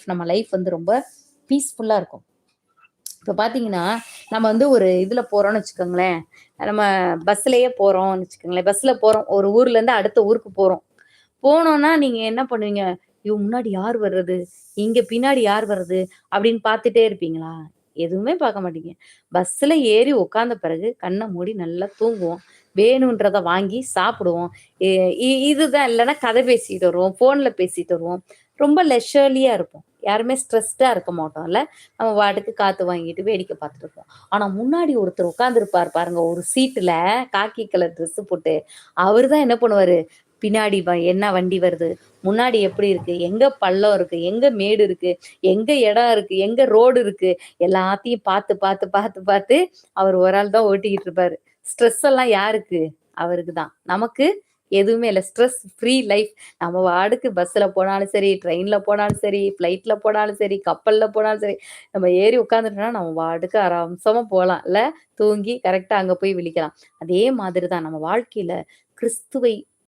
நம்ம லைஃப் வந்து ரொம்ப பீஸ்ஃபுல்லா இருக்கும். இப்ப பாத்தீங்கன்னா, நம்ம வந்து ஒரு இதுல போறோம்னு வச்சுக்கோங்களேன். நம்ம பஸ்லயே போறோம்னு வச்சுக்கோங்களேன். பஸ்ல போறோம். ஒரு ஊர்ல இருந்து அடுத்த ஊருக்கு போறோம். போனோம்னா நீங்க என்ன பண்ணுவீங்க? ஐயோ! முன்னாடி யார் வர்றது? இங்க பின்னாடி யார் வர்றது? அப்படின்னு பார்த்துட்டே இருப்பீங்களா? எதுவுமே பார்க்க மாட்டீங்க. பஸ்ஸுல ஏறி உட்கார்ந்த பிறகு கண்ண மூடி நல்லா தூங்குவோம். வேணுன்றத வாங்கி சாப்பிடுவோம். எ இ இதுதான் இல்லன்னா கதை பேசிட்டு வருவோம். ஃபோன்ல பேசிட்டு வருவோம். ரொம்ப லெஷர்லியா இருப்போம். யாருமே ஸ்ட்ரெஸ்டா இருக்க மாட்டோம்ல. நம்ம பாட்டுக்கு காத்து வாங்கிட்டு வேடிக்கை பார்த்துட்டு இருப்போம். ஆனா முன்னாடி ஒருத்தர் உட்கார்ந்திருப்பார் பாருங்க ஒரு சீட்டுல காக்கி கலர் ட்ரெஸ் போட்டு. அவரு தான் என்ன பண்ணுவாரு? பின்னாடி என்ன வண்டி வருது? முன்னாடி எப்படி இருக்கு? எங்க பள்ளம் இருக்கு? எங்க மேடு இருக்கு? எங்க இடம் இருக்கு? எங்க ரோடு இருக்கு? எல்லாத்தையும் பார்த்து, பார்த்து, பார்த்து, பார்த்து அவர் ஒரு ஆள் தான் ஓட்டிக்கிட்டு இருப்பாரு. ஸ்ட்ரெஸ் எல்லாம் யாருக்கு? அவருக்கு தான். நமக்கு எதுவுமே இல்ல. Stress free life. நம்ம பாட்டுக்கு பஸ்ல போனாலும் சரி, ட்ரெயின்ல போனாலும் சரி, ஃப்ளைட்ல போனாலும் சரி, கப்பல்ல போனாலும் சரி, நம்ம ஏறி உட்காந்துட்டோம்னா நம்ம பாட்டுக்கு ஆராம்சமா போலாம் இல்ல? தூங்கி கரெக்ட்டா அங்க போய் விழிக்கலாம். அதே மாதிரி தான் நம்ம வாழ்க்கையில கிறிஸ்துவை